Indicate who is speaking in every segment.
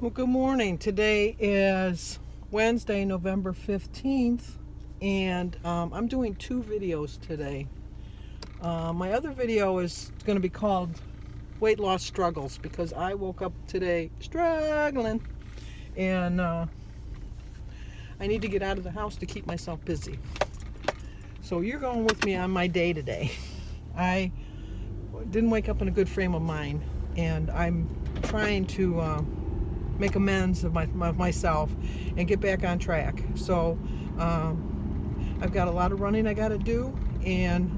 Speaker 1: Well, good morning. Today is Wednesday, November 15th, and I'm doing two videos today. My other video is going to be called Weight Loss Struggles because I woke up today struggling, and I need to get out of the house to keep myself busy. So you're going with me on my day today. I didn't wake up in a good frame of mind, and I'm trying to make amends of myself and get back on track. So I've got a lot of running I got to do, and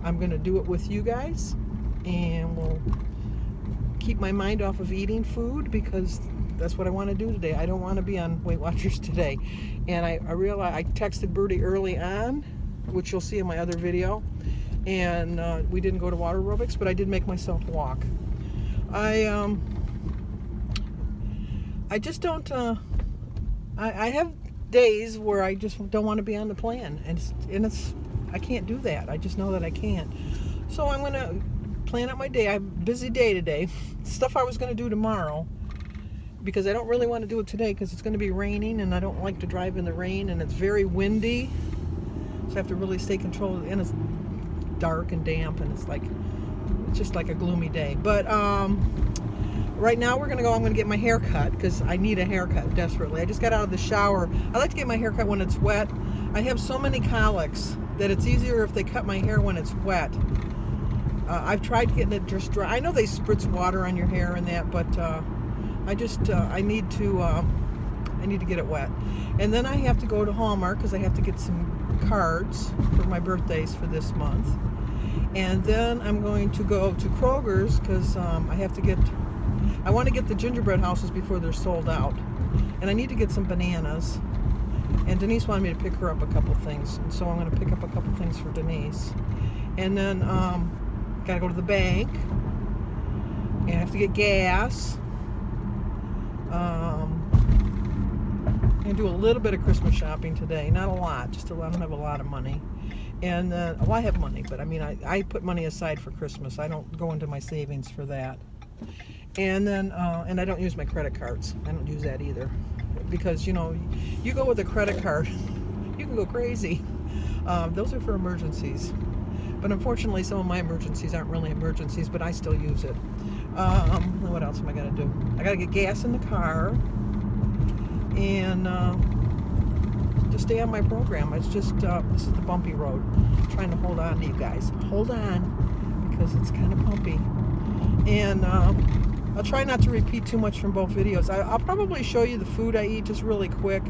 Speaker 1: I'm going to do it with you guys, and we'll keep my mind off of eating food because that's what I want to do today. I don't want to be on Weight Watchers today. And I realized I texted Birdie early on, which you'll see in my other video, and we didn't go to water aerobics, but I did make myself walk. I just don't, I have days where I just don't want to be on the plan, and I can't do that. I just know that I can't. So I'm going to plan out my day. I have a busy day today. Stuff I was going to do tomorrow, because I don't really want to do it today because it's going to be raining, and I don't like to drive in the rain, and it's very windy. So I have to really stay controlled, and it's dark and damp, and it's just like a gloomy day. But right now I'm going to get my hair cut because I need a haircut desperately. I just got out of the shower. I like to get my hair cut when it's wet. I have so many colics that it's easier if they cut my hair when it's wet. I've tried getting it just dry. I know they spritz water on your hair and that, but I need to get it wet. And then I have to go to Hallmark because I have to get some cards for my birthdays for this month. And then I'm going to go to Kroger's because I want to get the gingerbread houses before they're sold out. And I need to get some bananas. And Denise wanted me to pick her up a couple things. And so I'm going to pick up a couple things for Denise. And then got to go to the bank. And I have to get gas. I'm going to do a little bit of Christmas shopping today. Not a lot. I don't have a lot of money. And well, I have money, but I mean, I put money aside for Christmas. I don't go into my savings for that. And then, and I don't use my credit cards. I don't use that either. Because, you go with a credit card, you can go crazy. Those are for emergencies. But unfortunately, some of my emergencies aren't really emergencies, but I still use it. What else am I going to do? I got to get gas in the car. And just stay on my program. It's just, this is the bumpy road. I'm trying to hold on to you guys. Hold on, because it's kind of bumpy. And I'll try not to repeat too much from both videos. I'll probably show you the food I eat just really quick.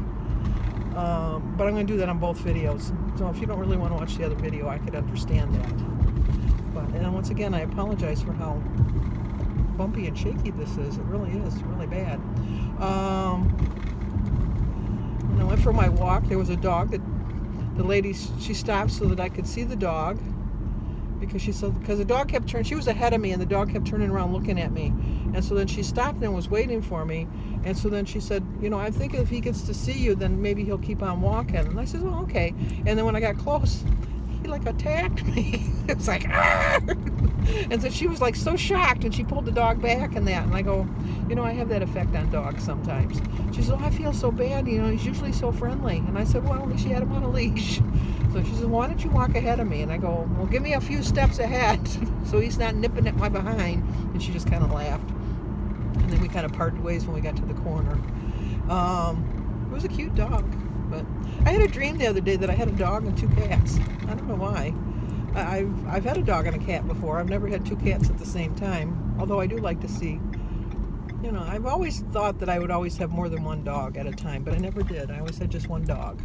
Speaker 1: But I'm going to do that on both videos. So if you don't really want to watch the other video, I could understand that. But and once again, I apologize for how bumpy and shaky this is. It really is really bad. When I went for my walk, there was a dog that the lady, she stopped so that I could see the dog. Because the dog kept turning, she was ahead of me, and the dog kept turning around looking at me. And so then she stopped and was waiting for me. And so then she said, I think if he gets to see you, then maybe he'll keep on walking. And I said, oh, okay. And then when I got close, he attacked me. It was like, ah! And so she was so shocked, and she pulled the dog back and that. And I go, I have that effect on dogs sometimes. She said, oh, I feel so bad. He's usually so friendly. And I said, well, at least she had him on a leash. So she said, why don't you walk ahead of me? And I go, well, give me a few steps ahead so he's not nipping at my behind. And she just kind of laughed. And then we kind of parted ways when we got to the corner. It was a cute dog. But I had a dream the other day that I had a dog and two cats. I don't know why. I've had a dog and a cat before. I've never had two cats at the same time. Although I do like to see, I've always thought that I would always have more than one dog at a time. But I never did. I always had just one dog.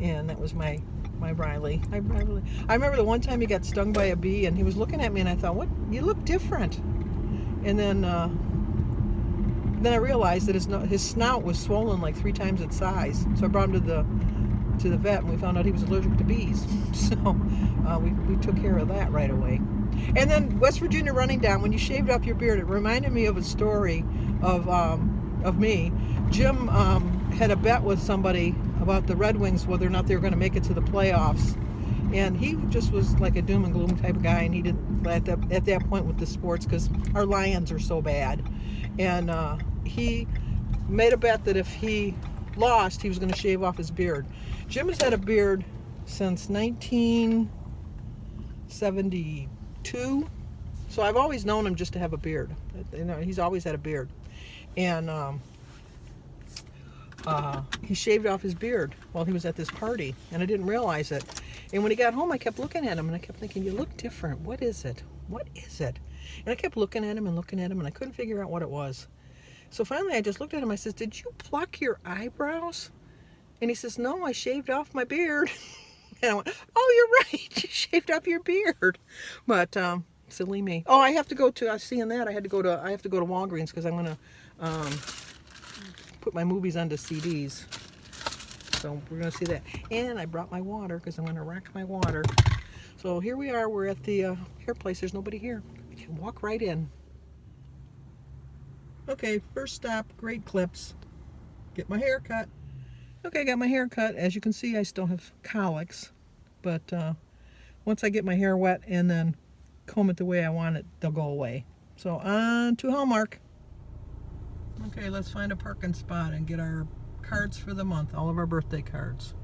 Speaker 1: And that was my Riley. I remember the one time he got stung by a bee, and he was looking at me, and I thought, what? You look different. And then I realized that his snout was swollen like 3 times its size. So I brought him to the vet, and we found out he was allergic to bees. So we took care of that right away. And then West Virginia running down, when you shaved off your beard, it reminded me of a story of me. Jim had a bet with somebody about the Red Wings, whether or not they were going to make it to the playoffs. And he just was like a doom and gloom type of guy, and he didn't at that point with the sports because our Lions are so bad. And he made a bet that if he lost, he was going to shave off his beard. Jim has had a beard since 1972, so I've always known him just to have a beard. You know, he's always had a beard, and he shaved off his beard while he was at this party, and I didn't realize it. And when he got home, I kept looking at him, and I kept thinking, you look different. What is it? What is it? And I kept looking at him and looking at him, and I couldn't figure out what it was. So finally, I just looked at him. I said, did you pluck your eyebrows? And he says, no, I shaved off my beard. And I went, oh, you're right. You shaved off your beard. But silly me. Oh, I have to go to, I was seeing that. I have to go to Walgreens because I'm going to put my movies onto CDs. So we're going to see that. And I brought my water because I'm going to rack my water. So here we are. We're at the hair place. There's nobody here. We can walk right in. Okay, first stop, Great Clips. Get my hair cut. Okay, I got my hair cut. As you can see, I still have colics. But once I get my hair wet and then comb it the way I want it, they'll go away. So on to Hallmark. Okay, let's find a parking spot and get our cards for the month, all of our birthday cards.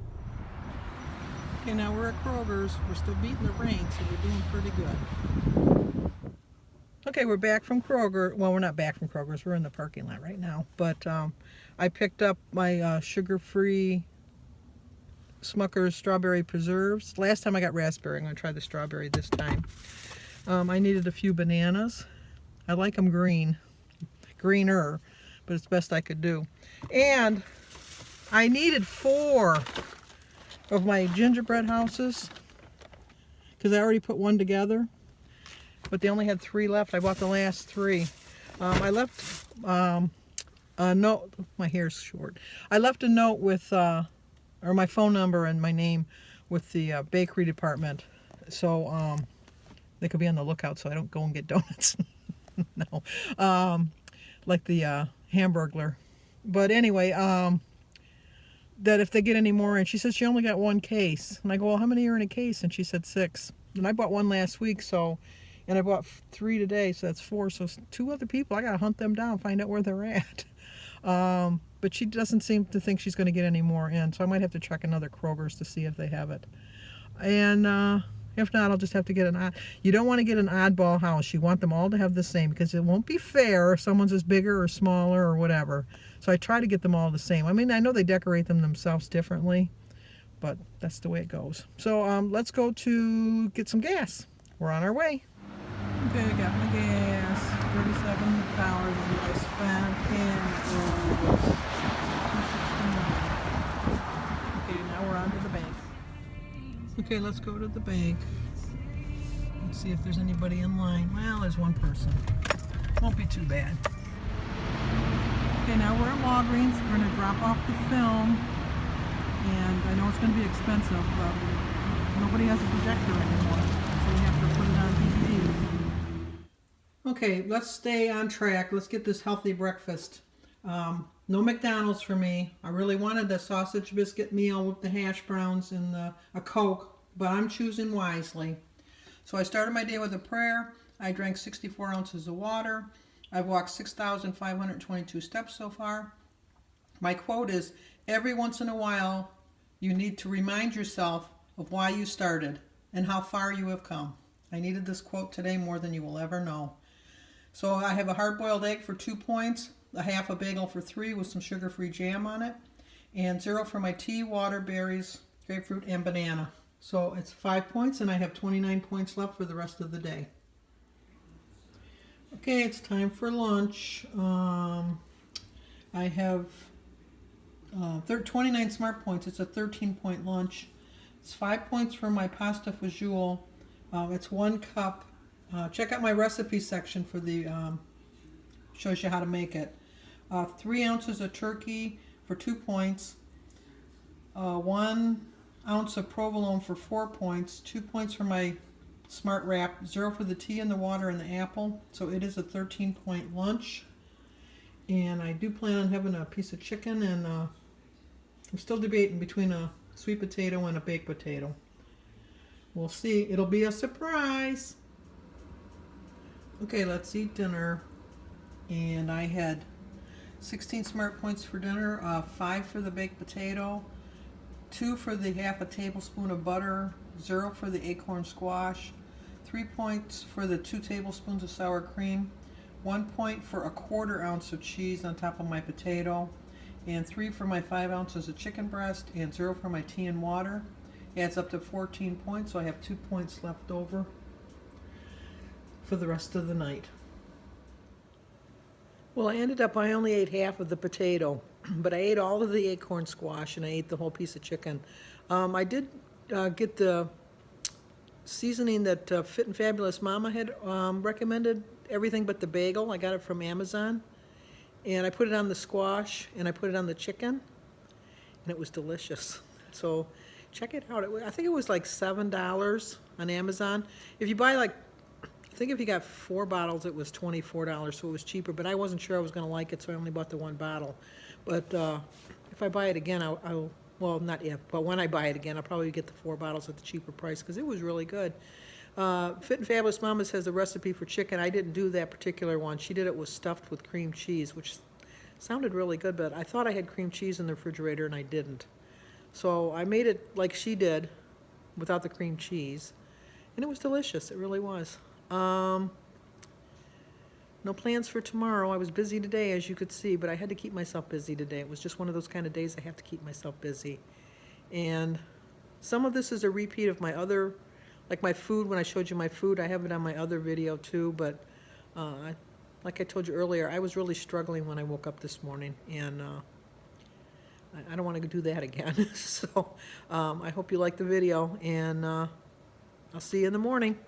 Speaker 1: Okay, now we're at Kroger's. We're still beating the rain, so we're doing pretty good. Okay, we're back from Kroger. Well, we're not back from Kroger's. We're in the parking lot right now. But I picked up my sugar-free Smucker's strawberry preserves. Last time I got raspberry. I'm going to try the strawberry this time. I needed a few bananas. I like them greener, but it's the best I could do. And I needed 4 of my gingerbread houses because I already put one together, but they only had 3 left. I bought the last 3. I left a note. My hair's short. I left a note with or my phone number and my name with the bakery department, so they could be on the lookout so I don't go and get donuts. No, like the Hamburglar. But anyway, that if they get any more, and she said she only got 1 case, and I go, well, how many are in a case? And she said 6, and I bought 1 last week, so, and I bought 3 today, so that's 4. So 2 other people, I gotta hunt them down, find out where they're at. But she doesn't seem to think she's going to get any more in, so I might have to check another Kroger's to see if they have it. And if not, I'll just have to get an odd. You don't want to get an oddball house. You want them all to have the same because it won't be fair if someone's is bigger or smaller or whatever. So I try to get them all the same. I mean, I know they decorate them themselves differently, but that's the way it goes. So let's go to get some gas. We're on our way. Okay, I got my gas. $37 I spent in. Okay, now we're on to the bank. Okay, let's go to the bank. Let's see if there's anybody in line. Well, there's 1 person. Won't be too bad. Okay, now we're at Walgreens. We're going to drop off the film. And I know it's going to be expensive, but nobody has a projector anymore. So we have to put it on DVD. Okay, let's stay on track. Let's get this healthy breakfast. No McDonald's for me. I really wanted the sausage biscuit meal with the hash browns and a Coke, but I'm choosing wisely. So I started my day with a prayer. I drank 64 ounces of water. I've walked 6,522 steps so far. My quote is, every once in a while, you need to remind yourself of why you started and how far you have come. I needed this quote today more than you will ever know. So I have a hard-boiled egg for 2 points, a half a bagel for 3 with some sugar-free jam on it, and 0 for my tea, water, berries, grapefruit, and banana. So it's 5 points, and I have 29 points left for the rest of the day. Okay, it's time for lunch. I have 29 smart points. It's a 13-point lunch. It's 5 points for my pasta fagioli. It's 1 cup. Check out my recipe section for the shows you how to make it. 3 ounces of turkey for 2 points. 1 ounce of provolone for 4 points. 2 points for my smart wrap. 0 for the tea and the water and the apple. So it is a 13-point lunch. And I do plan on having a piece of chicken, and I'm still debating between a sweet potato and a baked potato. We'll see. It'll be a surprise. Okay, let's eat dinner. And I had 16 smart points for dinner, 5 for the baked potato, 2 for the half a tablespoon of butter, 0 for the acorn squash, 3 points for the 2 tablespoons of sour cream, 1 point for a 1/4 ounce of cheese on top of my potato, and 3 for my 5 ounces of chicken breast, and 0 for my tea and water. Adds up to 14 points, so I have 2 points left over for the rest of the night. Well, I only ate half of the potato, but I ate all of the acorn squash and I ate the whole piece of chicken. I did get the seasoning that Fit and Fabulous Mama had recommended, everything but the bagel. I got it from Amazon, and I put it on the squash and I put it on the chicken, and it was delicious. So check it out. I think it was like $7 on Amazon. If you buy I think if you got 4 bottles, it was $24, so it was cheaper, but I wasn't sure I was going to like it, so I only bought the 1 bottle. But if I buy it again, well, not if, but when I buy it again, I'll probably get the 4 bottles at the cheaper price, because it was really good. Fit and Fabulous Mama has the recipe for chicken. I didn't do that particular one. She did it with stuffed with cream cheese, which sounded really good, but I thought I had cream cheese in the refrigerator, and I didn't. So I made it like she did, without the cream cheese, and it was delicious. It really was. No plans for tomorrow. I was busy today, as you could see, but I had to keep myself busy today. It was just one of those kind of days I have to keep myself busy. And some of this is a repeat of my other, like my food, when I showed you my food. I have it on my other video too, but like I told you earlier, I was really struggling when I woke up this morning, and I don't want to do that again. So I hope you like the video, and I'll see you in the morning.